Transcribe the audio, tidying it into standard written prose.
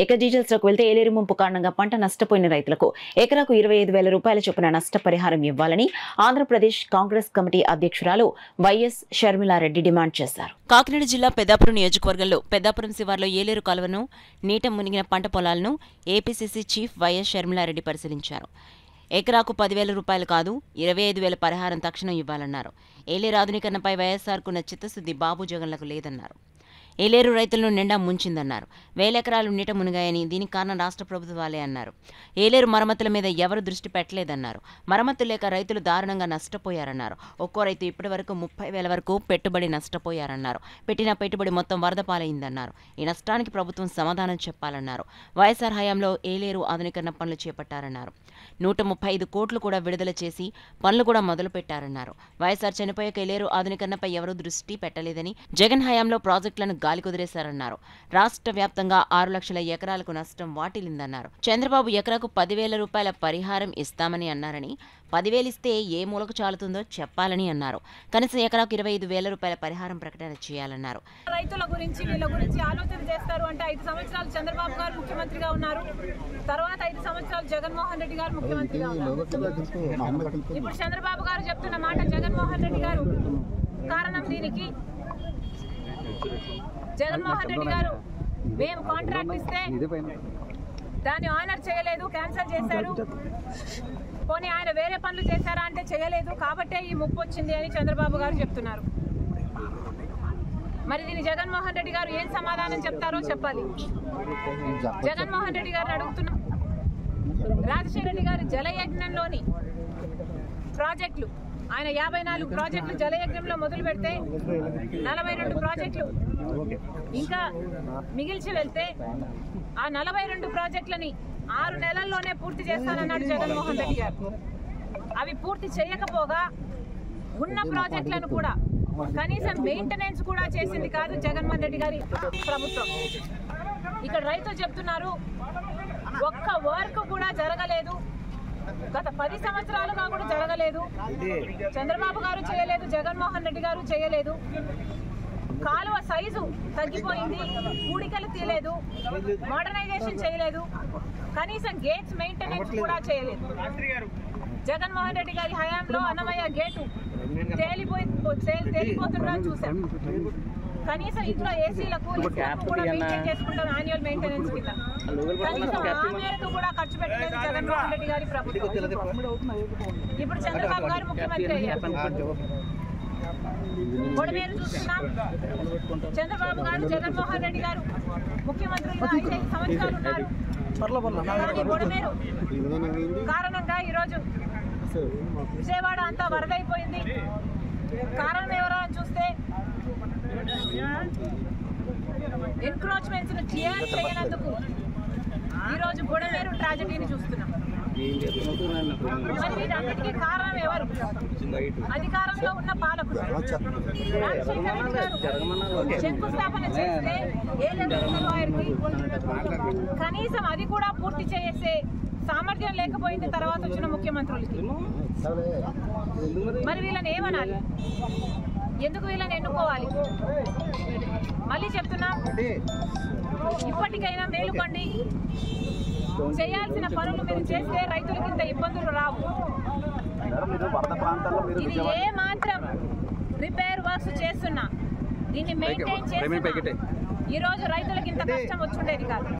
ఇక డీటెయిల్స్లోకి వెళ్తే ఏలేరు ముంపు కారణంగా పంట నష్టపోయిన రైతులకు ఎకరాకు 25,000 రూపాయల చొప్పున నష్టపరిహారం ఇవ్వాలని ఆంధ్రప్రదేశ్ కాంగ్రెస్ కమిటీ అధ్యక్షురాలు వైఎస్ షర్మిలారెడ్డి డిమాండ్ చేశారు. కాకినాడ జిల్లా పెద్దాపురం నియోజకవర్గంలో పెద్దాపురం శివార్లో ఏలేరు కాలువను నీట మునిగిన పంట పొలాలను ఏపీసీసీ చీఫ్ వైఎస్ షర్మిలారెడ్డి పరిశీలించారు. ఎకరాకు 10,000 రూపాయలు కాదు 25,000 పరిహారం తక్షణం ఇవ్వాలన్నారు. ఏలేరు ఆధునీకరణపై వైఎస్ఆర్కున్న చిత్తశుద్ధి బాబు జగన్లకు లేదన్నారు. ఏలేరు రైతులను నిండా ముంచిందన్నారు. 1,000 ఎకరాలు నీట మునిగాయని, దీనికి కారణం రాష్ట్ర ప్రభుత్వాలే అన్నారు. ఏలేరు మరమ్మతుల మీద ఎవరు దృష్టి పెట్టలేదన్నారు. మరమ్మతులు లేక రైతులు దారుణంగా నష్టపోయారన్నారు. ఒక్కో రైతు ఇప్పటి వరకు 30,000 వరకు పెట్టుబడి నష్టపోయారన్నారు. పెట్టిన పెట్టుబడి మొత్తం వరద పాలైందన్నారు. ఈ నష్టానికి ప్రభుత్వం సమాధానం చెప్పాలన్నారు. వైఎస్ఆర్ హయాంలో ఏలేరు ఆధునీకరణ పనులు చేపట్టారన్నారు. 135 కోట్లు కూడా విడుదల చేసి పనులు కూడా మొదలు పెట్టారన్నారు. వైఎస్ఆర్ చనిపోయాక ఏలేరు ఆధునీకరణపై ఎవరూ దృష్టి పెట్టలేదని, జగన్ హయాంలో ప్రాజెక్టులను గాలి కుదిరేశారన్నారు. రాష్ట్ర వ్యాప్తంగా 6 లక్షల ఎకరాలకు నష్టం వాటిల్లిందన్నారు. చంద్రబాబు ఎకరాకు 10,000 రూపాయల పరిహారం ఇస్తామని అన్నారని, 10,000 ఇస్తే ఏ మూలకు చాలుతుందో చెప్పాలని అన్నారు. కనీసం ఎకరాకు 25,000 రూపాయల పరిహారం ప్రకటన చేయాలన్నారు. రైతుల గురించి వీళ్ళ గురించి ఆలోచన చేస్తారు అంటే 5 సంవత్సరాలు చంద్రబాబు గారు ముఖ్యమంత్రిగా ఉన్నారు. తర్వాత 5 సంవత్సరాలు జగన్మోహన్ రెడ్డి గారు ముఖ్యమంత్రిగా ఉన్నారు. ఇప్పుడు చంద్రబాబు గారు చెప్తున్న మాట జగన్మోహన్ రెడ్డి గారు కారణం. దీనికి జగన్మోహన్ రెడ్డి గారు మేము కాంట్రాక్ట్ ఇస్తే దాన్ని ఆనర్ చేయలేదు, క్యాన్సిల్ చేశారు. పోనీ ఆయన వేరే పనులు చేశారా అంటే చేయలేదు, కాబట్టే ఈ ముప్పు వచ్చింది అని చంద్రబాబు గారు చెప్తున్నారు. మరి దీన్ని జగన్మోహన్ రెడ్డి గారు ఏం సమాధానం చెప్తారో చెప్పాలి. జగన్మోహన్ రెడ్డి గారిని అడుగుతున్నా, రాజశేఖర రెడ్డి గారు జలయజ్ఞంలోని ప్రాజెక్టులు ఆయన 54 ప్రాజెక్టులు జలయజ్ఞంలో మొదలు పెడితే 42 ప్రాజెక్టులు ఇంకా మిగిల్చి వెళ్తే ఆ 42 ప్రాజెక్టులని 6 నెలల్లోనే పూర్తి చేస్తానన్నాడు జగన్మోహన్ రెడ్డి గారు. అవి పూర్తి చేయకపోగా ఉన్న ప్రాజెక్టులను కూడా కనీసం మెయింటెనెన్స్ కూడా చేసింది కాదు జగన్మోహన్ రెడ్డి గారి ప్రభుత్వం. ఇక్కడ రైతులు చెప్తున్నారు ఒక్క వర్క్ కూడా జరగలేదు, గత 10 సంవత్సరాలుగా కూడా జరగలేదు. చంద్రబాబు గారు చేయలేదు, జగన్మోహన్ రెడ్డి గారు చేయలేదు. కాలువ సైజు తగ్గిపోయింది, కూడికలు తీయలేదు, మోడర్నైజేషన్ చేయలేదు, కనీసం గేట్స్ మెయింటెనెన్స్ కూడా చేయలేదు. జగన్మోహన్ రెడ్డి గారి హయాంలో అన్నమయ్య గేటు తేలిపోతున్నా చూసాం. కనీసం ఇంట్లో ఏసీలకు కూడా మెయింటైన్ చేసుకుంటాం యాన్యువల్ మెయింటెనెన్స్ కింద. కనీసం ఆ మేరకు కూడా ఖర్చు పెట్టలేదు జగన్మోహన్ రెడ్డి గారి ప్రభుత్వం. ఇప్పుడు చంద్రబాబు గారు ముఖ్యమంత్రి అయ్యారు. బొడమేరు చూస్తున్నాం. చంద్రబాబు గారు జగన్మోహన్ రెడ్డి గారు ముఖ్యమంత్రిగా 5 సంవత్సరాలు ఉన్నారు. కానీ బొడమేరు కారణంగా ఈరోజు విజయవాడ అంతా వరదైపోయింది. కారణం ఎవరో చూస్తే ఎన్క్రోచ్మెంట్స్ ను క్లియర్ చేయనందుకు ఈరోజు బొడమేరు ట్రాజెడీని చూస్తున్నాం. మరి వీటన్నిటికీ కారణం ఎవరు? అధికారంలో ఉన్న పాలకులు. రాజశేఖర రెడ్డి గారు శంకుస్థాపన చేస్తే కనీసం అది కూడా పూర్తి చేసే సామర్థ్యం లేకపోయింది తర్వాత వచ్చిన ముఖ్యమంత్రులకి. మరి వీళ్ళని ఏమనాలి? ఎందుకు వీళ్ళని ఎన్నుకోవాలి? మళ్ళీ చెప్తున్నాం, ఇప్పటికైనా మేలుకోండి. చేయాల్సిన పనులు మీరు చేస్తే రైతులకి ఇంత ఇబ్బందులు రావు. ఇది ఏ మాత్రం రిపేర్ వర్క్స్ చేస్తున్నా, దీన్ని మెయింటైన్ చేస్తున్నా ఈరోజు రైతులకి ఇంత కష్టం వచ్చుండేది కాదు.